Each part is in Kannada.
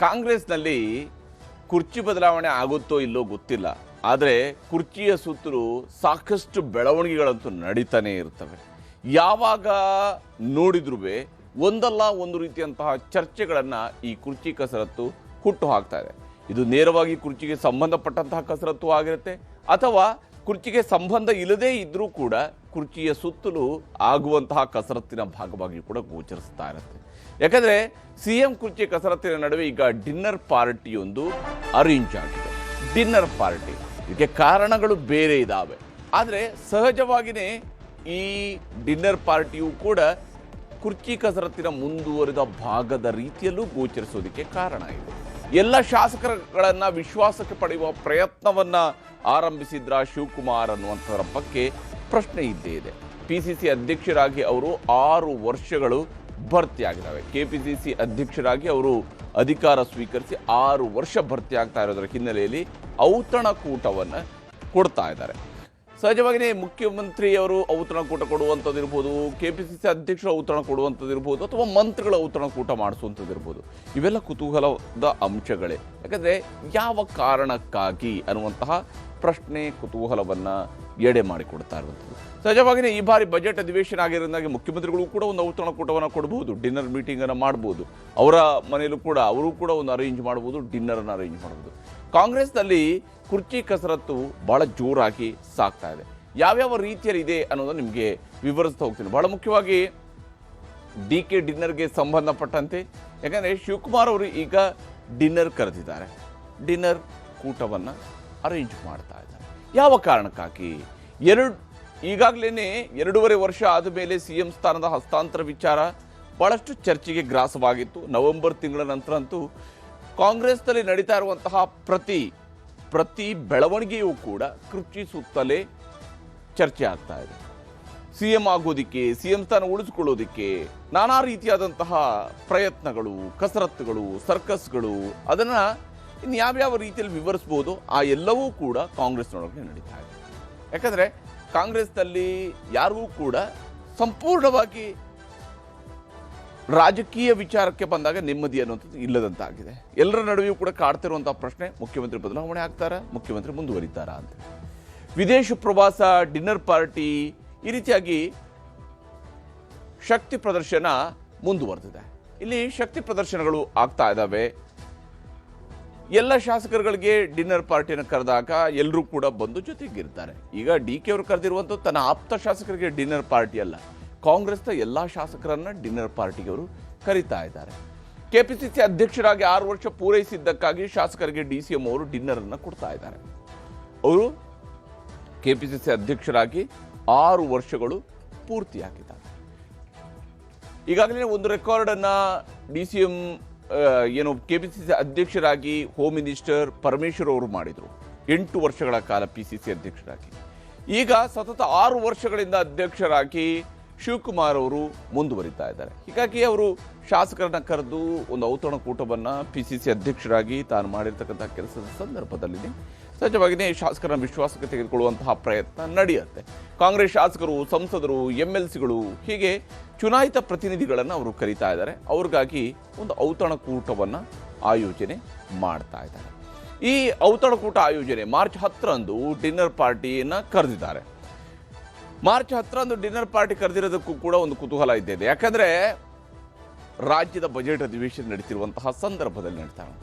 ಕಾಂಗ್ರೆಸ್ನಲ್ಲಿ ಕುರ್ಚಿ ಬದಲಾವಣೆ ಆಗುತ್ತೋ ಇಲ್ಲೋ ಗೊತ್ತಿಲ್ಲ. ಆದರೆ ಕುರ್ಚಿಯ ಸುತ್ತಲೂ ಸಾಕಷ್ಟು ಬೆಳವಣಿಗೆಗಳಂತೂ ನಡೀತಾನೆ ಇರ್ತವೆ. ಯಾವಾಗ ನೋಡಿದ್ರೂ ಒಂದಲ್ಲ ಒಂದು ರೀತಿಯಂತಹ ಚರ್ಚೆಗಳನ್ನು ಈ ಕುರ್ಚಿ ಕಸರತ್ತು ಹುಟ್ಟು ಹಾಕ್ತಾ ಇದೆ. ಇದು ನೇರವಾಗಿ ಕುರ್ಚಿಗೆ ಸಂಬಂಧಪಟ್ಟಂತಹ ಕಸರತ್ತು ಆಗಿರುತ್ತೆ, ಅಥವಾ ಕುರ್ಚಿಗೆ ಸಂಬಂಧ ಇಲ್ಲದೇ ಇದ್ದರೂ ಕೂಡ ಕುರ್ಚಿಯ ಸುತ್ತಲೂ ಆಗುವಂತಹ ಕಸರತ್ತಿನ ಭಾಗವಾಗಿ ಕೂಡ ಗೋಚರಿಸ್ತಾ ಇರುತ್ತೆ. ಯಾಕಂದರೆ CM ಕುರ್ಚಿ ಕಸರತ್ತಿನ ನಡುವೆ ಈಗ ಡಿನ್ನರ್ ಪಾರ್ಟಿಯೊಂದು ಅರೇಂಜ್ ಆಗಿದೆ. ಡಿನ್ನರ್ ಪಾರ್ಟಿ, ಇದಕ್ಕೆ ಕಾರಣಗಳು ಬೇರೆ ಇದ್ದಾವೆ. ಆದರೆ ಸಹಜವಾಗಿಯೇ ಈ ಡಿನ್ನರ್ ಪಾರ್ಟಿಯು ಕೂಡ ಕುರ್ಚಿ ಕಸರತ್ತಿನ ಮುಂದುವರಿದ ಭಾಗದ ರೀತಿಯಲ್ಲೂ ಗೋಚರಿಸೋದಕ್ಕೆ ಕಾರಣ ಇದೆ. ಎಲ್ಲ ಶಾಸಕರುಗಳನ್ನು ವಿಶ್ವಾಸಕ್ಕೆ ಪಡೆಯುವ ಪ್ರಯತ್ನವನ್ನು ಆರಂಭಿಸಿದ್ರ ಶಿವಕುಮಾರ್ ಅನ್ನುವಂಥದ್ರ ಬಗ್ಗೆ ಪ್ರಶ್ನೆ ಇದ್ದೇ ಇದೆ. PCC ಅಧ್ಯಕ್ಷರಾಗಿ ಅವರು 6 ವರ್ಷಗಳು ಭರ್ತಿಯಾಗಿದ್ದಾವೆ. KPCC ಅಧ್ಯಕ್ಷರಾಗಿ ಅವರು ಅಧಿಕಾರ ಸ್ವೀಕರಿಸಿ 6 ವರ್ಷ ಭರ್ತಿ ಆಗ್ತಾ ಇರೋದರ ಹಿನ್ನೆಲೆಯಲ್ಲಿ ಔತಣಕೂಟವನ್ನು ಕೊಡ್ತಾ ಇದ್ದಾರೆ. ಸಹಜವಾಗಿಯೇ ಮುಖ್ಯಮಂತ್ರಿಯವರು ಔತಣಕೂಟ ಕೊಡುವಂಥದ್ದು ಇರ್ಬೋದು, KPCC ಅಧ್ಯಕ್ಷರು ಔತಣ ಕೊಡುವಂಥದ್ದು ಇರ್ಬೋದು, ಅಥವಾ ಮಂತ್ರಿಗಳ ಔತಣಕೂಟ ಮಾಡಿಸುವಂಥದ್ದು ಇರ್ಬೋದು. ಇವೆಲ್ಲ ಕುತೂಹಲದ ಅಂಶಗಳೇ. ಯಾಕಂದರೆ ಯಾವ ಕಾರಣಕ್ಕಾಗಿ ಅನ್ನುವಂತಹ ಪ್ರಶ್ನೆ ಕುತೂಹಲವನ್ನು ಎಡೆ ಮಾಡಿಕೊಡ್ತಾ ಇರುವಂಥದ್ದು. ಸಹಜವಾಗಿಯೇ ಈ ಬಾರಿ ಬಜೆಟ್ ಅಧಿವೇಶನ ಆಗಿರೋದಾಗಿ ಮುಖ್ಯಮಂತ್ರಿಗಳು ಕೂಡ ಒಂದು ಔತಣಕೂಟವನ್ನು ಕೊಡ್ಬೋದು, ಡಿನ್ನರ್ ಮೀಟಿಂಗನ್ನು ಮಾಡ್ಬೋದು. ಅವರ ಮನೆಯಲ್ಲೂ ಕೂಡ ಅವರು ಕೂಡ ಒಂದು ಅರೇಂಜ್ ಮಾಡ್ಬೋದು, ಡಿನ್ನರನ್ನು ಅರೇಂಜ್ ಮಾಡ್ಬೋದು. ಕಾಂಗ್ರೆಸ್ನಲ್ಲಿ ಕುರ್ಚಿ ಕಸರತ್ತು ಭಾಳ ಜೋರಾಗಿ ಸಾಗ್ತಾ ಇದೆ. ಯಾವ್ಯಾವ ರೀತಿಯಲ್ಲಿ ಇದೆ ಅನ್ನೋದನ್ನು ನಿಮಗೆ ವಿವರಿಸ್ತಾ ಹೋಗ್ತೀನಿ. ಭಾಳ ಮುಖ್ಯವಾಗಿ DK ಡಿನ್ನರ್ಗೆ ಸಂಬಂಧಪಟ್ಟಂತೆ, ಯಾಕಂದರೆ ಶಿವಕುಮಾರ್ ಅವರು ಈಗ ಡಿನ್ನರ್ ಕರೆದಿದ್ದಾರೆ, ಡಿನ್ನರ್ ಕೂಟವನ್ನು ಅರೇಂಜ್ ಮಾಡ್ತಾ ಇದ್ದಾರೆ. ಯಾವ ಕಾರಣಕ್ಕಾಗಿ? ಈಗಾಗಲೇ 2.5 ವರ್ಷ ಆದ ಮೇಲೆ CM ಸ್ಥಾನದ ಹಸ್ತಾಂತರ ವಿಚಾರ ಭಾಳಷ್ಟು ಚರ್ಚೆಗೆ ಗ್ರಾಸವಾಗಿತ್ತು. ನವೆಂಬರ್ ತಿಂಗಳ ನಂತರ ಅಂತೂ ಕಾಂಗ್ರೆಸ್ನಲ್ಲಿ ನಡೀತಾ ಇರುವಂತಹ ಪ್ರತಿ ಬೆಳವಣಿಗೆಯೂ ಕೂಡ ಕುರ್ಚಿ ಸುತ್ತಲೇ ಚರ್ಚೆ ಆಗ್ತಾ ಇದೆ. CM ಆಗೋದಕ್ಕೆ, CM ಸ್ಥಾನ ಉಳಿಸ್ಕೊಳ್ಳೋದಕ್ಕೆ ನಾನಾ ರೀತಿಯಾದಂತಹ ಪ್ರಯತ್ನಗಳು, ಕಸರತ್ತುಗಳು, ಸರ್ಕಸ್ಗಳು, ಅದನ್ನು ಇನ್ನು ಯಾವ್ಯಾವ ರೀತಿಯಲ್ಲಿ ವಿವರಿಸ್ಬೋದು ಆ ಎಲ್ಲವೂ ಕೂಡ ಕಾಂಗ್ರೆಸ್ನೊಳಗೆ ನಡೀತಾ ಇದೆ. ಯಾಕಂದರೆ ಕಾಂಗ್ರೆಸ್ನಲ್ಲಿ ಯಾರಿಗೂ ಕೂಡ ಸಂಪೂರ್ಣವಾಗಿ ರಾಜಕೀಯ ವಿಚಾರಕ್ಕೆ ಬಂದಾಗ ನೆಮ್ಮದಿ ಅನ್ನುವಂಥದ್ದು ಇಲ್ಲದಂತಾಗಿದೆ. ಎಲ್ಲರ ನಡುವೆಯೂ ಕೂಡ ಕಾಡ್ತಿರುವಂಥ ಪ್ರಶ್ನೆ, ಮುಖ್ಯಮಂತ್ರಿ ಬದಲಾವಣೆ ಆಗ್ತಾರಾ, ಮುಖ್ಯಮಂತ್ರಿ ಮುಂದುವರಿತಾರಾ ಅಂತ. ವಿದೇಶ ಪ್ರವಾಸ, ಡಿನ್ನರ್ ಪಾರ್ಟಿ, ಈ ರೀತಿಯಾಗಿ ಶಕ್ತಿ ಪ್ರದರ್ಶನ ಮುಂದುವರೆದಿದೆ. ಇಲ್ಲಿ ಶಕ್ತಿ ಪ್ರದರ್ಶನಗಳು ಆಗ್ತಾ ಇದ್ದಾವೆ. ಎಲ್ಲ ಶಾಸಕರುಗಳಿಗೆ ಡಿನ್ನರ್ ಪಾರ್ಟಿಯನ್ನು ಕರೆದಾಗ ಎಲ್ಲರೂ ಕೂಡ ಬಂದು ಜೊತೆಗಿರ್ತಾರೆ. ಈಗ DK ಅವರು ಕರೆದಿರುವಂಥದ್ದು ತನ್ನ ಆಪ್ತ ಶಾಸಕರಿಗೆ ಡಿನ್ನರ್ ಪಾರ್ಟಿ ಅಲ್ಲ, ಕಾಂಗ್ರೆಸ್ನ ಎಲ್ಲ ಶಾಸಕರನ್ನ ಡಿನ್ನರ್ ಪಾರ್ಟಿಗೆ ಅವರು ಕರೀತಾ ಇದ್ದಾರೆ. KPCC ಅಧ್ಯಕ್ಷರಾಗಿ 6 ವರ್ಷ ಪೂರೈಸಿದ್ದಕ್ಕಾಗಿ ಶಾಸಕರಿಗೆ DCM ಅವರು ಡಿನ್ನರನ್ನು ಕೊಡ್ತಾ ಇದ್ದಾರೆ. ಅವರು KPCC ಅಧ್ಯಕ್ಷರಾಗಿ 6 ವರ್ಷಗಳು ಪೂರ್ತಿಯಾಗಿದ್ದಾರೆ. ಈಗಾಗಲೇ ಒಂದು ರೆಕಾರ್ಡನ್ನು DCM KPCC ಅಧ್ಯಕ್ಷರಾಗಿ ಹೋಮ್ ಮಿನಿಸ್ಟರ್ ಪರಮೇಶ್ವರ್ ಅವರು ಮಾಡಿದರು. 8 ವರ್ಷಗಳ ಕಾಲ PCC ಅಧ್ಯಕ್ಷರಾಗಿ. ಈಗ ಸತತ 6 ವರ್ಷಗಳಿಂದ ಅಧ್ಯಕ್ಷರಾಗಿ ಶಿವಕುಮಾರ್ ಅವರು ಮುಂದುವರಿತಾ ಇದ್ದಾರೆ. ಹೀಗಾಗಿ ಅವರು ಶಾಸಕರನ್ನ ಕರೆದು ಒಂದು ಔತಣಕೂಟವನ್ನು PCC ಅಧ್ಯಕ್ಷರಾಗಿ ತಾನು ಮಾಡಿರ್ತಕ್ಕಂಥ ಕೆಲಸದ ಸಂದರ್ಭದಲ್ಲಿ ಸಹಜವಾಗಿಯೇ ಶಾಸಕರನ್ನ ವಿಶ್ವಾಸಕ್ಕೆ ತೆಗೆದುಕೊಳ್ಳುವಂತಹ ಪ್ರಯತ್ನ ನಡೆಯುತ್ತೆ. ಕಾಂಗ್ರೆಸ್ ಶಾಸಕರು, ಸಂಸದರು, MLCಗಳು, ಹೀಗೆ ಚುನಾಯಿತ ಪ್ರತಿನಿಧಿಗಳನ್ನು ಅವರು ಕರೀತಾ ಇದ್ದಾರೆ. ಅವ್ರಿಗಾಗಿ ಒಂದು ಔತಣಕೂಟವನ್ನು ಆಯೋಜನೆ ಮಾಡ್ತಾ ಇದ್ದಾರೆ. ಈ ಔತಣಕೂಟ ಆಯೋಜನೆ ಮಾರ್ಚ್ 10ರಂದು ಡಿನ್ನರ್ ಪಾರ್ಟಿಯನ್ನು ಕರೆದಿದ್ದಾರೆ. ಮಾರ್ಚ್ 10ರಂದು ಡಿನ್ನರ್ ಪಾರ್ಟಿ ಕರೆದಿರೋದಕ್ಕೂ ಕೂಡ ಒಂದು ಕುತೂಹಲ ಇದ್ದಿದೆ. ಯಾಕಂದರೆ ರಾಜ್ಯದ ಬಜೆಟ್ ಅಧಿವೇಶನ ನಡೀತಿರುವಂತಹ ಸಂದರ್ಭದಲ್ಲಿ ನಡೀತಾರೆ.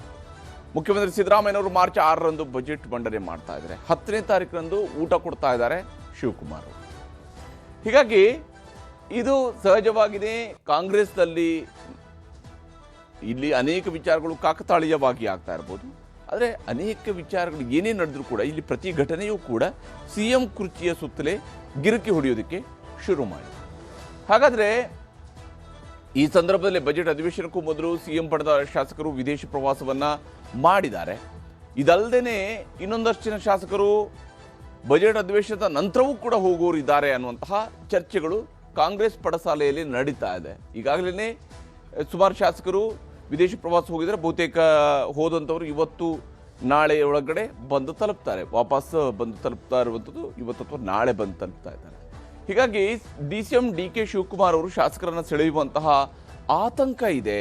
ಮುಖ್ಯಮಂತ್ರಿ ಸಿದ್ದರಾಮಯ್ಯನವರು ಮಾರ್ಚ್ 6ರಂದು ಬಜೆಟ್ ಮಂಡನೆ ಮಾಡ್ತಾ ಇದ್ದಾರೆ. 10ನೇ ತಾರೀಕರಂದು ಊಟ ಕೊಡ್ತಾ ಇದ್ದಾರೆ ಶಿವಕುಮಾರ್. ಹೀಗಾಗಿ ಇದು ಸಹಜವಾಗಿಯೇ ಕಾಂಗ್ರೆಸ್ನಲ್ಲಿ ಇಲ್ಲಿ ಅನೇಕ ವಿಚಾರಗಳು ಕಾಕತಾಳೀಯವಾಗಿ ಆಗ್ತಾ ಇರ್ಬೋದು. ಆದರೆ ಅನೇಕ ವಿಚಾರಗಳು ಏನೇ ನಡೆದರೂ ಕೂಡ ಇಲ್ಲಿ ಪ್ರತಿ ಘಟನೆಯೂ ಕೂಡ CM ಕುರ್ಚಿಯ ಸುತ್ತಲೇ ಗಿರಕಿ ಹೊಡೆಯೋದಕ್ಕೆ ಶುರು ಮಾಡಿ. ಹಾಗಾದರೆ ಈ ಸಂದರ್ಭದಲ್ಲಿ ಬಜೆಟ್ ಅಧಿವೇಶನಕ್ಕೂ ಮೊದಲು CM ಪಡೆದ ಶಾಸಕರು ವಿದೇಶ ಪ್ರವಾಸವನ್ನು ಮಾಡಿದ್ದಾರೆ. ಇದಲ್ಲದೆ ಇನ್ನೊಂದಷ್ಟು ಜನ ಶಾಸಕರು ಬಜೆಟ್ ಅಧಿವೇಶನದ ನಂತರವೂ ಕೂಡ ಹೋಗೋರು ಇದ್ದಾರೆ ಅನ್ನುವಂತಹ ಚರ್ಚೆಗಳು ಕಾಂಗ್ರೆಸ್ ಪಡಸಾಲೆಯಲ್ಲಿ ನಡೀತಾ ಇದೆ. ಈಗಾಗಲೇ ಸುಮಾರು ಶಾಸಕರು ವಿದೇಶ ಪ್ರವಾಸ ಹೋಗಿದ್ದಾರೆ. ಬಹುತೇಕ ಹೋದಂಥವ್ರು ಇವತ್ತು ನಾಳೆ ಒಳಗಡೆ ಬಂದು ತಲುಪ್ತಾರೆ, ವಾಪಸ್ ಬಂದು ತಲುಪ್ತಾ ಇರುವಂಥದ್ದು ಇವತ್ತು ಅಥವಾ ನಾಳೆ ಬಂದು ತಲುಪ್ತಾ ಇದ್ದಾರೆ. ಹೀಗಾಗಿ DCM DK ಶಿವಕುಮಾರ್ ಅವರು ಶಾಸಕರನ್ನು ಸೆಳೆಯುವಂತಹ ಆತಂಕ ಇದೆ.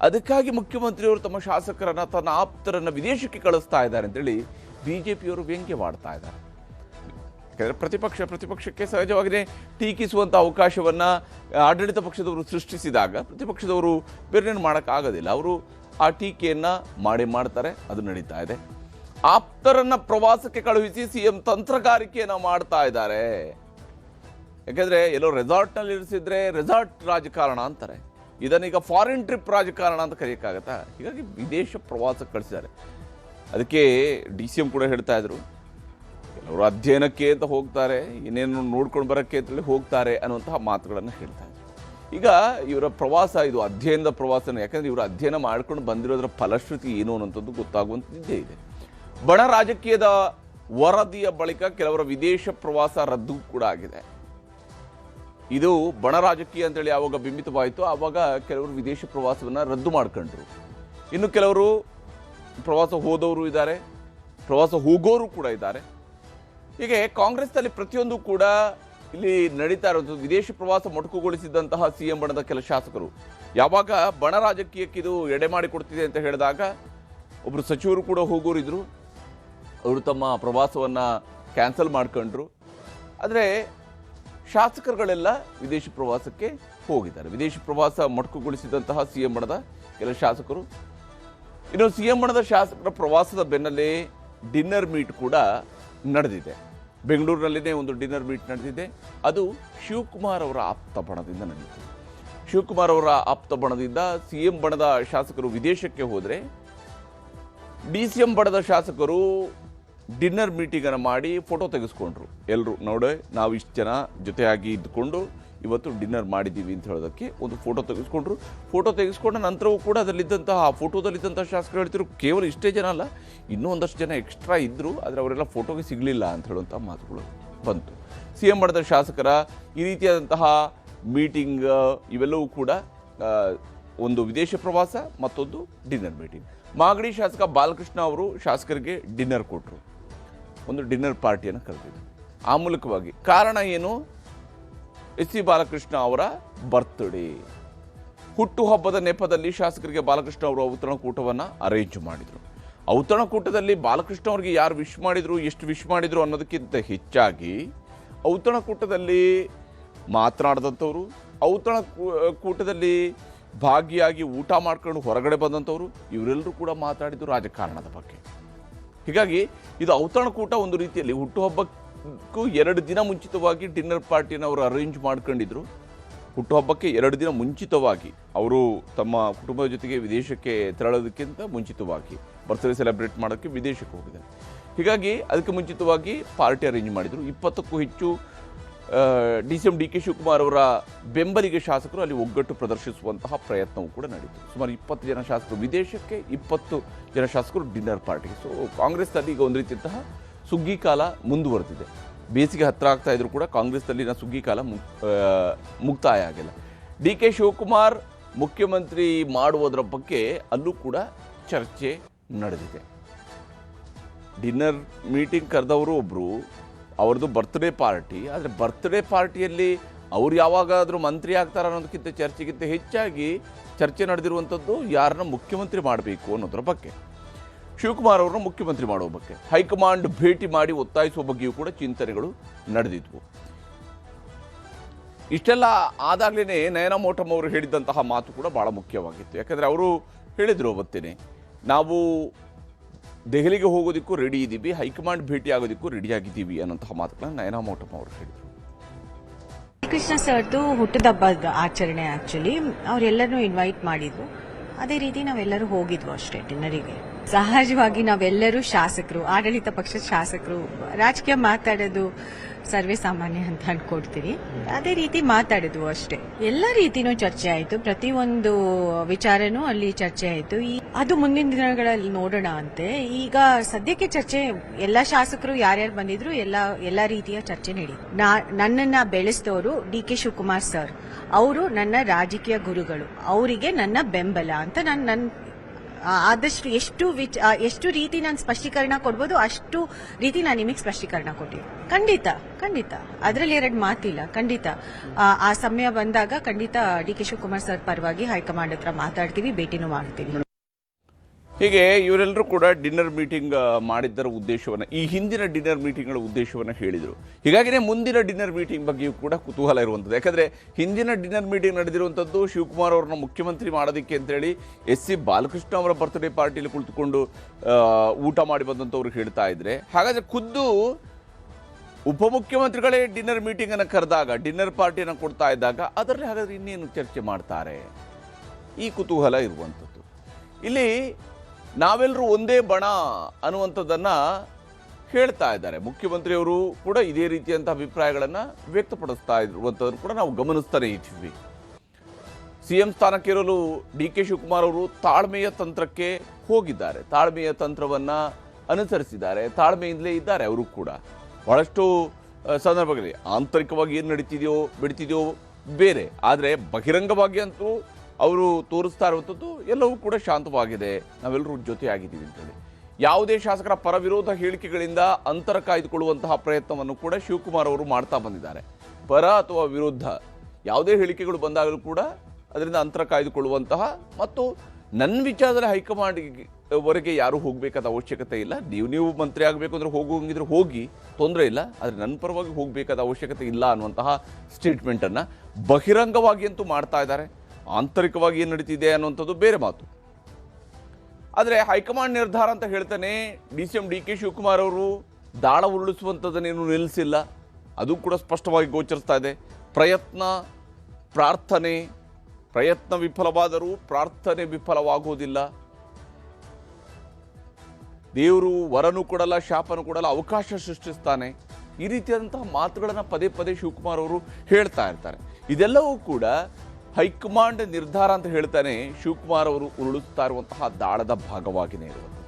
ಅದಕ್ಕಾಗಿ ಮುಖ್ಯಮಂತ್ರಿಯವರು ತಮ್ಮ ಶಾಸಕರನ್ನ, ತನ್ನ ಆಪ್ತರನ್ನ ವಿದೇಶಕ್ಕೆ ಕಳಿಸ್ತಾ ಇದ್ದಾರೆ ಅಂತೇಳಿ ಬಿಜೆಪಿಯವರು ವ್ಯಂಗ್ಯವಾಡ್ತಾ ಇದ್ದಾರೆ. ಯಾಕಂದರೆ ಪ್ರತಿಪಕ್ಷಕ್ಕೆ ಸಹಜವಾಗಿಯೇ ಟೀಕಿಸುವಂಥ ಅವಕಾಶವನ್ನ ಆಡಳಿತ ಪಕ್ಷದವರು ಸೃಷ್ಟಿಸಿದಾಗ ಪ್ರತಿಪಕ್ಷದವರು ಬೇರೇನು ಮಾಡೋಕ್ಕಾಗೋದಿಲ್ಲ. ಅವರು ಆ ಟೀಕೆಯನ್ನ ಮಾಡ್ತಾರೆ. ಅದು ನಡೀತಾ ಇದೆ. ಆಪ್ತರನ್ನ ಪ್ರವಾಸಕ್ಕೆ ಕಳುಹಿಸಿ ಸಿಎಂ ತಂತ್ರಗಾರಿಕೆಯನ್ನ ಮಾಡ್ತಾ ಇದ್ದಾರೆ. ಯಾಕೆಂದ್ರೆ ಎಲ್ಲೋ ರೆಸಾರ್ಟ್ನಲ್ಲಿ ಇರಿಸಿದ್ರೆ ರೆಸಾರ್ಟ್ ರಾಜಕಾರಣ ಅಂತಾರೆ. ಇದನ್ನೀಗ ಫಾರಿನ್ ಟ್ರಿಪ್ ರಾಜಕಾರಣ ಅಂತ ಕರೆಯೋಕ್ಕಾಗತ್ತಾ? ಹೀಗಾಗಿ ವಿದೇಶ ಪ್ರವಾಸಕ್ಕೆ ಕಳಿಸಿದ್ದಾರೆ. ಅದಕ್ಕೆ DCM ಕೂಡ ಹೇಳ್ತಾ ಇದ್ರು, ಕೆಲವರು ಅಧ್ಯಯನಕ್ಕೆ ಅಂತ ಹೋಗ್ತಾರೆ, ಇನ್ನೇನು ನೋಡ್ಕೊಂಡು ಬರೋಕ್ಕೆ ಅಂತೇಳಿ ಹೋಗ್ತಾರೆ ಅನ್ನುವಂತಹ ಮಾತುಗಳನ್ನು ಹೇಳ್ತಾ ಇದ್ರು. ಈಗ ಇವರ ಪ್ರವಾಸ ಇದು ಅಧ್ಯಯನದ ಪ್ರವಾಸನ. ಯಾಕಂದ್ರೆ ಇವರು ಅಧ್ಯಯನ ಮಾಡ್ಕೊಂಡು ಬಂದಿರೋದ್ರ ಫಲಶ್ರುತಿ ಏನು ಅನ್ನೋಂಥದ್ದು ಗೊತ್ತಾಗುವಂಥದ್ದೇ ಇದೆ. ಬಣ ರಾಜಕೀಯದ ವರದಿಯ ಬಳಿಕ ಕೆಲವರ ವಿದೇಶ ಪ್ರವಾಸ ರದ್ದು ಕೂಡ ಆಗಿದೆ. ಇದು ಬಣ ರಾಜಕೀಯ ಅಂತೇಳಿ ಯಾವಾಗ ಬಿಂಬಿತವಾಯಿತು ಆವಾಗ ಕೆಲವರು ವಿದೇಶ ಪ್ರವಾಸವನ್ನು ರದ್ದು ಮಾಡ್ಕೊಂಡ್ರು. ಇನ್ನು ಕೆಲವರು ಪ್ರವಾಸ ಹೋದವರು ಇದ್ದಾರೆ, ಪ್ರವಾಸ ಹೋಗೋರು ಕೂಡ ಇದ್ದಾರೆ. ಹೀಗೆ ಕಾಂಗ್ರೆಸ್ನಲ್ಲಿ ಪ್ರತಿಯೊಂದು ಕೂಡ ಇಲ್ಲಿ ನಡೀತಾ ಇರೋದು. ವಿದೇಶ ಪ್ರವಾಸ ಮೊಟಕುಗೊಳಿಸಿದಂತಹ CM ಬಣದ ಕೆಲ ಶಾಸಕರು ಯಾವಾಗ ಬಣ ರಾಜಕೀಯಕ್ಕೆ ಇದು ಎಡೆ ಮಾಡಿ ಕೊಡ್ತಿದೆ ಅಂತ ಹೇಳಿದಾಗ ಒಬ್ಬರು ಸಚಿವರು ಕೂಡ ಹೋಗೋರಿದ್ರು. ಅವರು ತಮ್ಮ ಪ್ರವಾಸವನ್ನು ಕ್ಯಾನ್ಸಲ್ ಮಾಡ್ಕೊಂಡ್ರು. ಆದರೆ ಶಾಸಕರುಗಳೆಲ್ಲ ವಿದೇಶ ಪ್ರವಾಸಕ್ಕೆ ಹೋಗಿದ್ದಾರೆ. ವಿದೇಶ ಪ್ರವಾಸ ಮೊಟಕುಗೊಳಿಸಿದಂತಹ CM ಬಣದ ಕೆಲ ಶಾಸಕರು. ಇನ್ನು CM ಬಣದ ಶಾಸಕರ ಪ್ರವಾಸದ ಬೆನ್ನಲ್ಲೇ ಡಿನ್ನರ್ ಮೀಟ್ ಕೂಡ ನಡೆದಿದೆ. ಬೆಂಗಳೂರಿನಲ್ಲಿನೇ ಒಂದು ಡಿನ್ನರ್ ಮೀಟ್ ನಡೆದಿದೆ. ಅದು ಶಿವಕುಮಾರ್ ಅವರ ಆಪ್ತ ಬಣದಿಂದ ನಡೆಯಿತು. ಶಿವಕುಮಾರ್ ಅವರ ಆಪ್ತ ಬಣದಿಂದ CM ಬಣದ ಶಾಸಕರು ವಿದೇಶಕ್ಕೆ ಹೋದರೆ DCM ಬಣದ ಶಾಸಕರು ಡಿನ್ನರ್ ಮೀಟಿಂಗನ್ನು ಮಾಡಿ ಫೋಟೋ ತೆಗೆಸ್ಕೊಂಡ್ರು. ಎಲ್ಲರೂ ನೋಡಿ ನಾವು ಇಷ್ಟು ಜನ ಜೊತೆಯಾಗಿ ಇದ್ದುಕೊಂಡು ಇವತ್ತು ಡಿನ್ನರ್ ಮಾಡಿದ್ದೀವಿ ಅಂತ ಹೇಳೋದಕ್ಕೆ ಒಂದು ಫೋಟೋ ತೆಗೆಸ್ಕೊಂಡ್ರು. ಫೋಟೋ ತೆಗೆಸ್ಕೊಂಡ ನಂತರವೂ ಕೂಡ ಅದರಲ್ಲಿದ್ದಂತಹ ಆ ಫೋಟೋದಲ್ಲಿದ್ದಂಥ ಶಾಸಕರು ಹೇಳ್ತಿದ್ರು ಕೇವಲ ಇಷ್ಟೇ ಜನ ಅಲ್ಲ, ಇನ್ನೂ ಒಂದಷ್ಟು ಜನ ಎಕ್ಸ್ಟ್ರಾ ಇದ್ದರು, ಆದರೆ ಅವರೆಲ್ಲ ಫೋಟೋಗೆ ಸಿಗಲಿಲ್ಲ ಅಂತ ಹೇಳುವಂಥ ಮಾತುಗಳು ಬಂತು. CM ಬಣದ ಶಾಸಕರ ಈ ರೀತಿಯಾದಂತಹ ಮೀಟಿಂಗ್ ಇವೆಲ್ಲವೂ ಕೂಡ ಒಂದು ವಿದೇಶ ಪ್ರವಾಸ, ಮತ್ತೊಂದು ಡಿನ್ನರ್ ಮೀಟಿಂಗ್. ಮಾಗಡಿ ಶಾಸಕ ಬಾಲಕೃಷ್ಣ ಅವರು ಶಾಸಕರಿಗೆ ಡಿನ್ನರ್ ಕೊಟ್ಟರು, ಒಂದು ಡಿನ್ನರ್ ಪಾರ್ಟಿಯನ್ನು ಕರೆದಿದ್ರು. ಆ ಮೂಲಕವಾಗಿ ಕಾರಣ ಏನು? SC ಬಾಲಕೃಷ್ಣ ಅವರ ಬರ್ತ್ಡೇ, ಹುಟ್ಟುಹಬ್ಬದ ನೆಪದಲ್ಲಿ ಶಾಸಕರಿಗೆ ಬಾಲಕೃಷ್ಣ ಅವರು ಔತಣಕೂಟವನ್ನು ಅರೇಂಜ್ ಮಾಡಿದರು. ಔತಣಕೂಟದಲ್ಲಿ ಬಾಲಕೃಷ್ಣ ಅವರಿಗೆ ಯಾರು ವಿಶ್ ಮಾಡಿದ್ರು, ಎಷ್ಟು ವಿಶ್ ಮಾಡಿದ್ರು ಅನ್ನೋದಕ್ಕಿಂತ ಹೆಚ್ಚಾಗಿ ಔತಣಕೂಟದಲ್ಲಿ ಮಾತನಾಡಿದಂಥವ್ರು, ಔತಣಕೂಟದಲ್ಲಿ ಭಾಗಿಯಾಗಿ ಊಟ ಮಾಡ್ಕೊಂಡು ಹೊರಗಡೆ ಬಂದಂಥವ್ರು, ಇವರೆಲ್ಲರೂ ಕೂಡ ಮಾತಾಡಿದ್ದು ರಾಜಕಾರಣದ ಬಗ್ಗೆ. ಹೀಗಾಗಿ ಇದು ಔತಣಕೂಟ ಒಂದು ರೀತಿಯಲ್ಲಿ ಹುಟ್ಟುಹಬ್ಬಕ್ಕೂ 2 ದಿನ ಮುಂಚಿತವಾಗಿ ಡಿನ್ನರ್ ಪಾರ್ಟಿಯನ್ನು ಅವರು ಅರೇಂಜ್ ಮಾಡ್ಕೊಂಡಿದ್ರು. ಹುಟ್ಟುಹಬ್ಬಕ್ಕೆ 2 ದಿನ ಮುಂಚಿತವಾಗಿ ಅವರು ತಮ್ಮ ಕುಟುಂಬದ ಜೊತೆಗೆ ವಿದೇಶಕ್ಕೆ ತೆರಳೋದಕ್ಕಿಂತ ಮುಂಚಿತವಾಗಿ ಬರ್ತ್ಡೇ ಸೆಲೆಬ್ರೇಟ್ ಮಾಡೋಕ್ಕೆ ವಿದೇಶಕ್ಕೆ ಹೋಗಿದ್ದಾರೆ. ಹೀಗಾಗಿ ಅದಕ್ಕೆ ಮುಂಚಿತವಾಗಿ ಪಾರ್ಟಿ ಅರೇಂಜ್ ಮಾಡಿದರು. 20ಕ್ಕೂ ಹೆಚ್ಚು DCM DK ಶಿವಕುಮಾರ್ ಅವರ ಬೆಂಬಲಿಗೆ ಶಾಸಕರು ಅಲ್ಲಿ ಒಗ್ಗಟ್ಟು ಪ್ರದರ್ಶಿಸುವಂತಹ ಪ್ರಯತ್ನವೂ ಕೂಡ ನಡೀತು. ಸುಮಾರು 20 ಜನ ಶಾಸಕರು ವಿದೇಶಕ್ಕೆ, 20 ಜನ ಶಾಸಕರು ಡಿನ್ನರ್ ಪಾರ್ಟಿಗೆ. ಸೊ ಕಾಂಗ್ರೆಸ್ನಲ್ಲಿ ಈಗ ಒಂದು ರೀತಿಯಂತಹ ಸುಗ್ಗಿ ಕಾಲ ಮುಂದುವರೆದಿದೆ. ಬೇಸಿಗೆ ಹತ್ತಿರ ಆಗ್ತಾ ಇದ್ರು ಕೂಡ ಕಾಂಗ್ರೆಸ್ನಲ್ಲಿನ ಸುಗ್ಗಿ ಕಾಲ ಮುಕ್ತಾಯ ಆಗಿಲ್ಲ. DK ಶಿವಕುಮಾರ್ ಮುಖ್ಯಮಂತ್ರಿ ಮಾಡುವುದರ ಬಗ್ಗೆ ಅಲ್ಲೂ ಕೂಡ ಚರ್ಚೆ ನಡೆದಿದೆ. ಡಿನ್ನರ್ ಮೀಟಿಂಗ್ ಕರೆದವರು ಒಬ್ಬರು, ಅವ್ರದ್ದು ಬರ್ತ್ಡೇ ಪಾರ್ಟಿ. ಆದರೆ ಬರ್ತ್ಡೇ ಪಾರ್ಟಿಯಲ್ಲಿ ಅವ್ರು ಯಾವಾಗಾದರೂ ಮಂತ್ರಿ ಆಗ್ತಾರೆ ಅನ್ನೋದಕ್ಕಿಂತ ಚರ್ಚೆಗಿಂತ ಹೆಚ್ಚಾಗಿ ಚರ್ಚೆ ನಡೆದಿರುವಂಥದ್ದು ಯಾರನ್ನ ಮುಖ್ಯಮಂತ್ರಿ ಮಾಡಬೇಕು ಅನ್ನೋದ್ರ ಬಗ್ಗೆ. ಶಿವಕುಮಾರ್ ಅವರನ್ನು ಮುಖ್ಯಮಂತ್ರಿ ಮಾಡುವ ಬಗ್ಗೆ ಹೈಕಮಾಂಡ್ ಭೇಟಿ ಮಾಡಿ ಒತ್ತಾಯಿಸುವ ಬಗ್ಗೆಯೂ ಕೂಡ ಚಿಂತನೆಗಳು ನಡೆದಿದ್ವು. ಇಷ್ಟೆಲ್ಲ ಆದಾಗಲೇ ನಯನಾ ಮೋಟಮ್ ಅವರು ಹೇಳಿದ್ದಂತಹ ಮಾತು ಕೂಡ ಭಾಳ ಮುಖ್ಯವಾಗಿತ್ತು. ಯಾಕಂದರೆ ಅವರು ಹೇಳಿದರು ಅವತ್ತೇನೆ, ನಾವು ದೆಹಲಿಗೆ ಹೋಗೋದಕ್ಕೂ ರೆಡಿ ಇದ್ದೀವಿ, ಹೈಕಮಾಂಡ್ ಭೇಟಿ ಆಗೋದಕ್ಕೂ ರೆಡಿಯಾಗಿದ್ದೀವಿ ಅನ್ನೋಂತಹ ಮಾತುಗಳನ್ನ ನಯನಾ ಮೋಟಮ್ ಅವರು ಹೇಳಿದರು. ಕೃಷ್ಣ ಸರ್ದು ಹುಟ್ಟಿದಬ್ಬದ ಆಚರಣೆ ಆಕ್ಚುಲಿ ಅವರೆಲ್ಲರನ್ನೂ ಇನ್ವೈಟ್ ಮಾಡಿದ್ರು. ಅದೇ ರೀತಿ ನಾವೆಲ್ಲರೂ ಹೋಗಿದ್ವು ಅಷ್ಟೇ ಡಿನ್ನರಿಗೆ. ಸಹಜವಾಗಿ ನಾವೆಲ್ಲರೂ ಶಾಸಕರು, ಆಡಳಿತ ಪಕ್ಷದ ಶಾಸಕರು, ರಾಜಕೀಯ ಮಾತಾಡೋದು ಸರ್ವೇ ಸಾಮಾನ್ಯ ಅಂತ ಅನ್ಕೊಡ್ತೀರಿ. ಅದೇ ರೀತಿ ಮಾತಾಡಿದ್ವು ಅಷ್ಟೇ. ಎಲ್ಲ ರೀತಿನೂ ಚರ್ಚೆ ಆಯಿತು, ಪ್ರತಿಯೊಂದು ವಿಚಾರನೂ ಅಲ್ಲಿ ಚರ್ಚೆ ಆಯಿತು. ಅದು ಮುಂದಿನ ದಿನಗಳಲ್ಲಿ ನೋಡೋಣ ಅಂತೆ. ಈಗ ಸದ್ಯಕ್ಕೆ ಚರ್ಚೆ ಎಲ್ಲ ಶಾಸಕರು ಯಾರ್ಯಾರು ಬಂದಿದ್ರು ಎಲ್ಲ ರೀತಿಯ ಚರ್ಚೆ ನಡೀತು. ನನ್ನನ್ನ ಬೆಳೆಸಿದವರು DK ಶಿವಕುಮಾರ್ ಸರ್, ಅವರು ನನ್ನ ರಾಜಕೀಯ ಗುರುಗಳು, ಅವರಿಗೆ ನನ್ನ ಬೆಂಬಲ ಅಂತ ನಾನು ಆದಷ್ಟು ಎಷ್ಟು ರೀತಿ ನಾನು ಸ್ಪಷ್ಟೀಕರಣ ಕೊಡ್ಬೋದು ಅಷ್ಟು ರೀತಿ ನಾನು ನಿಮಗೆ ಸ್ಪಷ್ಟೀಕರಣ ಕೊಟ್ಟಿದ್ದೆ. ಖಂಡಿತ ಅದರಲ್ಲಿ ಎರಡು ಮಾತಿಲ್ಲ. ಖಂಡಿತ ಆ ಸಮಯ ಬಂದಾಗ ಖಂಡಿತ ಡಿ.ಕೆ. ಶಿವಕುಮಾರ್ ಸರ್ ಪರವಾಗಿ ಹೈಕಮಾಂಡ್ ಹತ್ರ ಮಾತಾಡ್ತೀವಿ, ಭೇಟಿನೂ ಮಾಡ್ತೀವಿ. ಹೀಗೆ ಇವರೆಲ್ಲರೂ ಕೂಡ ಡಿನ್ನರ್ ಮೀಟಿಂಗ್ ಮಾಡಿದ್ದರ ಉದ್ದೇಶವನ್ನು, ಈ ಹಿಂದಿನ ಡಿನ್ನರ್ ಮೀಟಿಂಗ್ಗಳ ಉದ್ದೇಶವನ್ನು ಹೇಳಿದರು. ಹೀಗಾಗಿನೇ ಮುಂದಿನ ಡಿನ್ನರ್ ಮೀಟಿಂಗ್ ಬಗ್ಗೆಯೂ ಕೂಡ ಕುತೂಹಲ ಇರುವಂಥದ್ದು. ಯಾಕಂದರೆ ಹಿಂದಿನ ಡಿನ್ನರ್ ಮೀಟಿಂಗ್ ನಡೆದಿರುವಂಥದ್ದು ಶಿವಕುಮಾರ್ ಅವ್ರನ್ನ ಮುಖ್ಯಮಂತ್ರಿ ಮಾಡೋದಕ್ಕೆ ಅಂತೇಳಿ ಎಸ್.ಸಿ. ಬಾಲಕೃಷ್ಣ ಅವರ ಬರ್ತ್ಡೇ ಪಾರ್ಟಿಲಿ ಕುಳಿತುಕೊಂಡು ಊಟ ಮಾಡಿ ಬಂದಂಥವ್ರು ಹೇಳ್ತಾ ಇದ್ರೆ, ಹಾಗಾದರೆ ಖುದ್ದು ಉಪಮುಖ್ಯಮಂತ್ರಿಗಳೇ ಡಿನ್ನರ್ ಮೀಟಿಂಗನ್ನು ಕರೆದಾಗ, ಡಿನ್ನರ್ ಪಾರ್ಟಿಯನ್ನು ಕೊಡ್ತಾ ಇದ್ದಾಗ ಅದರಲ್ಲಿ ಹಾಗಾದರೆ ಇನ್ನೇನು ಚರ್ಚೆ ಮಾಡ್ತಾರೆ? ಈ ಕುತೂಹಲ ಇರುವಂಥದ್ದು. ಇಲ್ಲಿ ನಾವೆಲ್ಲರೂ ಒಂದೇ ಬಣ ಅನ್ನುವಂಥದ್ದನ್ನು ಹೇಳ್ತಾ ಇದ್ದಾರೆ. ಮುಖ್ಯಮಂತ್ರಿಯವರು ಕೂಡ ಇದೇ ರೀತಿಯಂಥ ಅಭಿಪ್ರಾಯಗಳನ್ನು ವ್ಯಕ್ತಪಡಿಸ್ತಾ ಇರುವಂಥದ್ದನ್ನು ಕೂಡ ನಾವು ಗಮನಿಸ್ತಾನೆ ಇದ್ದೀವಿ. CM ಸ್ಥಾನಕ್ಕಿರಲು ಡಿ.ಕೆ. ಶಿವಕುಮಾರ್ ಅವರು ತಾಳ್ಮೆಯ ತಂತ್ರಕ್ಕೆ ಹೋಗಿದ್ದಾರೆ, ತಾಳ್ಮೆಯ ತಂತ್ರವನ್ನು ಅನುಸರಿಸಿದ್ದಾರೆ, ತಾಳ್ಮೆಯಿಂದಲೇ ಇದ್ದಾರೆ. ಅವರು ಕೂಡ ಬಹಳಷ್ಟು ಸಂದರ್ಭಗಳಲ್ಲಿ ಆಂತರಿಕವಾಗಿ ಏನು ನಡೀತಿದೆಯೋ ಬಿಡ್ತಿದೆಯೋ ಬೇರೆ, ಆದರೆ ಬಹಿರಂಗವಾಗಿ ಅಂತೂ ಅವರು ತೋರಿಸ್ತಾ ಇರುವಂಥದ್ದು ಎಲ್ಲವೂ ಕೂಡ ಶಾಂತವಾಗಿದೆ, ನಾವೆಲ್ಲರೂ ಜೊತೆಯಾಗಿದ್ದೀವಿ ಅಂತೇಳಿ. ಯಾವುದೇ ಶಾಸಕರ ಪರ ವಿರೋಧ ಹೇಳಿಕೆಗಳಿಂದ ಅಂತರ ಕಾಯ್ದುಕೊಳ್ಳುವಂತಹ ಪ್ರಯತ್ನವನ್ನು ಕೂಡ ಶಿವಕುಮಾರ್ ಅವರು ಮಾಡ್ತಾ ಬಂದಿದ್ದಾರೆ. ಪರ ಅಥವಾ ವಿರುದ್ಧ ಯಾವುದೇ ಹೇಳಿಕೆಗಳು ಬಂದಾಗಲೂ ಕೂಡ ಅದರಿಂದ ಅಂತರ ಕಾಯ್ದುಕೊಳ್ಳುವಂತಹ, ಮತ್ತು ನನ್ನ ವಿಚಾರದಲ್ಲಿ ಹೈಕಮಾಂಡ್ವರೆಗೆ ಯಾರೂ ಹೋಗಬೇಕಾದ ಅವಶ್ಯಕತೆ ಇಲ್ಲ. ನೀವು ಮಂತ್ರಿ ಆಗಬೇಕು ಅಂದರೆ ಹೋಗೋಂಗಿದ್ರೆ ಹೋಗಿ, ತೊಂದರೆ ಇಲ್ಲ, ಆದರೆ ನನ್ನ ಪರವಾಗಿ ಹೋಗಬೇಕಾದ ಅವಶ್ಯಕತೆ ಇಲ್ಲ ಅನ್ನುವಂತಹ ಸ್ಟೇಟ್ಮೆಂಟನ್ನು ಬಹಿರಂಗವಾಗಿ ಅಂತೂ ಮಾಡ್ತಾ ಇದ್ದಾರೆ. ಆಂತರಿಕವಾಗಿ ಏನು ನಡೀತಿದೆ ಅನ್ನುವಂಥದ್ದು ಬೇರೆ ಮಾತು. ಆದರೆ ಹೈಕಮಾಂಡ್ ನಿರ್ಧಾರ ಅಂತ ಹೇಳ್ತಾನೆ CM ಡಿ.ಕೆ. ಶಿವಕುಮಾರ್ ಅವರು ದಾಳ ಉರುಳಿಸುವಂಥದ್ದನ್ನೇನು ನಿಲ್ಲಿಸಿಲ್ಲ. ಅದು ಕೂಡ ಸ್ಪಷ್ಟವಾಗಿ ಗೋಚರಿಸ್ತಾ ಇದೆ. ಪ್ರಯತ್ನ ವಿಫಲವಾದರೂ ಪ್ರಾರ್ಥನೆ ವಿಫಲವಾಗುವುದಿಲ್ಲ. ದೇವರು ವರನು ಕೊಡಲ್ಲ, ಶಾಪನು ಕೊಡಲ್ಲ, ಅವಕಾಶ ಸೃಷ್ಟಿಸ್ತಾನೆ. ಈ ರೀತಿಯಾದಂತಹ ಮಾತುಗಳನ್ನು ಪದೇ ಪದೇ ಶಿವಕುಮಾರ್ ಅವರು ಹೇಳ್ತಾ ಇರ್ತಾರೆ. ಇದೆಲ್ಲವೂ ಕೂಡ ಹೈಕಮಾಂಡ್ ನಿರ್ಧಾರ ಅಂತ ಹೇಳ್ತಾನೆ ಶಿವಕುಮಾರ್ ಅವರು ಉರುಳಿಸ್ತಾ ಇರುವಂತಹ ದಾಳದ ಭಾಗವಾಗಿಯೇ ಇರುವುದು.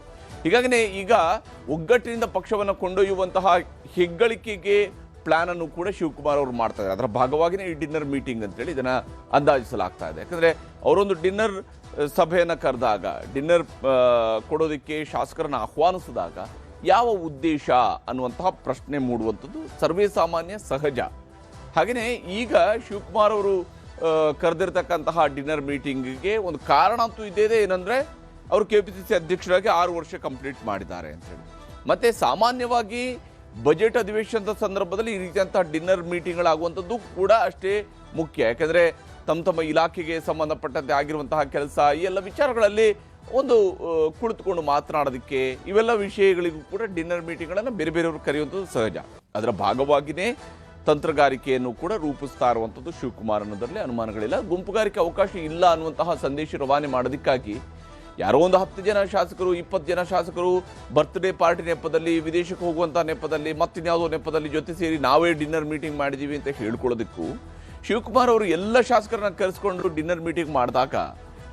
ಹೀಗಾಗಿನೇ ಈಗ ಒಗ್ಗಟ್ಟಿನಿಂದ ಪಕ್ಷವನ್ನು ಕೊಂಡೊಯ್ಯುವಂತಹ ಹೆಗ್ಗಳಿಕೆಗೆ ಪ್ಲಾನ್ ಅನ್ನು ಕೂಡ ಶಿವಕುಮಾರ್ ಅವರು ಮಾಡ್ತಾ ಇದ್ದಾರೆ. ಅದರ ಭಾಗವಾಗಿಯೇ ಈ ಡಿನ್ನರ್ ಮೀಟಿಂಗ್ ಅಂತೇಳಿ ಇದನ್ನು ಅಂದಾಜಿಸಲಾಗ್ತಾ ಇದೆ. ಯಾಕಂದರೆ ಅವರೊಂದು ಡಿನ್ನರ್ ಸಭೆಯನ್ನು ಕರೆದಾಗ, ಡಿನ್ನರ್ ಕೊಡೋದಕ್ಕೆ ಶಾಸಕರನ್ನು ಆಹ್ವಾನಿಸಿದಾಗ ಯಾವ ಉದ್ದೇಶ ಅನ್ನುವಂತಹ ಪ್ರಶ್ನೆ ಮೂಡುವಂಥದ್ದು ಸರ್ವೇ ಸಾಮಾನ್ಯ, ಸಹಜ. ಹಾಗೆಯೇ ಈಗ ಶಿವಕುಮಾರ್ ಅವರು ಕರೆದಿರ್ತಕ್ಕಂತಹ ಡಿನ್ನರ್ ಮೀಟಿಂಗಿಗೆ ಒಂದು ಕಾರಣ ಅಂತೂ ಇದ್ದೇ ಏನಂದರೆ ಅವರು KPCC ಅಧ್ಯಕ್ಷರಾಗಿ 6 ವರ್ಷ ಕಂಪ್ಲೀಟ್ ಮಾಡಿದ್ದಾರೆ ಅಂತೇಳಿ. ಮತ್ತು ಸಾಮಾನ್ಯವಾಗಿ ಬಜೆಟ್ ಅಧಿವೇಶನದ ಸಂದರ್ಭದಲ್ಲಿ ಈ ರೀತಿಯಂತಹ ಡಿನ್ನರ್ ಮೀಟಿಂಗ್ಗಳಾಗುವಂಥದ್ದು ಕೂಡ ಅಷ್ಟೇ ಮುಖ್ಯ. ಯಾಕೆಂದರೆ ತಮ್ಮ ಇಲಾಖೆಗೆ ಸಂಬಂಧಪಟ್ಟಂತೆ ಆಗಿರುವಂತಹ ಕೆಲಸ, ಈ ಎಲ್ಲ ವಿಚಾರಗಳಲ್ಲಿ ಒಂದು ಕುಳಿತುಕೊಂಡು ಮಾತನಾಡೋದಕ್ಕೆ, ಇವೆಲ್ಲ ವಿಷಯಗಳಿಗೂ ಕೂಡ ಡಿನ್ನರ್ ಮೀಟಿಂಗ್ಗಳನ್ನು ಬೇರೆ ಬೇರೆಯವರು ಕರೆಯುವಂಥದ್ದು ಸಹಜ. ಅದರ ಭಾಗವಾಗಿಯೇ ತಂತ್ರಗಾರಿಕೆಯನ್ನು ಕೂಡ ರೂಪಿಸ್ತಾ ಇರುವಂಥದ್ದು ಶಿವಕುಮಾರ್ ಅನ್ನೋದರಲ್ಲಿ ಅನುಮಾನಗಳಿಲ್ಲ. ಗುಂಪುಗಾರಿಕೆ ಅವಕಾಶ ಇಲ್ಲ ಅನ್ನುವಂತಹ ಸಂದೇಶ ರವಾನೆ ಮಾಡೋದಕ್ಕಾಗಿ ಯಾರೋ ಒಂದು 10 ಜನ ಶಾಸಕರು, 20 ಜನ ಶಾಸಕರು ಬರ್ತ್ಡೇ ಪಾರ್ಟಿ ನೆಪದಲ್ಲಿ, ವಿದೇಶಕ್ಕೆ ಹೋಗುವಂಥ ನೆಪದಲ್ಲಿ, ಮತ್ತಿನ್ಯಾವುದೋ ನೆಪದಲ್ಲಿ ಜೊತೆ ಸೇರಿ ನಾವೇ ಡಿನ್ನರ್ ಮೀಟಿಂಗ್ ಮಾಡಿದ್ದೀವಿ ಅಂತ ಹೇಳ್ಕೊಳ್ಳೋದಕ್ಕೂ ಶಿವಕುಮಾರ್ ಅವರು ಎಲ್ಲ ಶಾಸಕರನ್ನ ಕರೆಸ್ಕೊಂಡು ಡಿನ್ನರ್ ಮೀಟಿಂಗ್ ಮಾಡಿದಾಗ,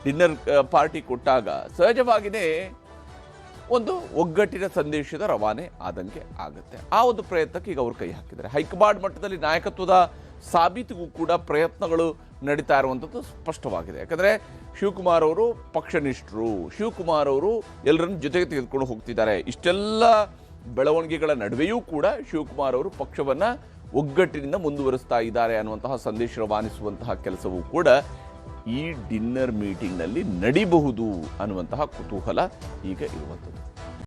ಡಿನ್ನರ್ ಪಾರ್ಟಿ ಕೊಟ್ಟಾಗ ಸಹಜವಾಗಿಯೇ ಒಂದು ಒಗ್ಗಟ್ಟಿನ ಸಂದೇಶದ ರವಾನೆ ಆದಂಗೆ ಆಗುತ್ತೆ. ಆ ಒಂದು ಪ್ರಯತ್ನಕ್ಕೆ ಈಗ ಅವರು ಕೈ ಹಾಕಿದ್ದಾರೆ. ಹೈಕಮಾಂಡ್ ಮಟ್ಟದಲ್ಲಿ ನಾಯಕತ್ವದ ಸಾಬೀತಿಗೂ ಕೂಡ ಪ್ರಯತ್ನಗಳು ನಡೀತಾ ಇರುವಂಥದ್ದು ಸ್ಪಷ್ಟವಾಗಿದೆ. ಯಾಕಂದರೆ ಶಿವಕುಮಾರ್ ಅವರು ಪಕ್ಷನಿಷ್ಠರು, ಶಿವಕುಮಾರ್ ಅವರು ಎಲ್ಲರನ್ನು ಜೊತೆಗೆ ತೆಗೆದುಕೊಂಡು ಹೋಗ್ತಿದ್ದಾರೆ. ಇಷ್ಟೆಲ್ಲ ಬೆಳವಣಿಗೆಗಳ ನಡುವೆಯೂ ಕೂಡ ಶಿವಕುಮಾರ್ ಅವರು ಪಕ್ಷವನ್ನು ಒಗ್ಗಟ್ಟಿನಿಂದ ಮುಂದುವರಿಸ್ತಾ ಇದ್ದಾರೆ ಅನ್ನುವಂತಹ ಸಂದೇಶ ರವಾನಿಸುವಂತಹ ಕೆಲಸವೂ ಕೂಡ ಈ ಡಿನ್ನರ್ ಮೀಟಿಂಗ್ನಲ್ಲಿ ನಡಿಬಹುದು ಅನ್ನುವಂತಹ ಕುತೂಹಲ ಈಗ ಇರುವಂಥದ್ದು.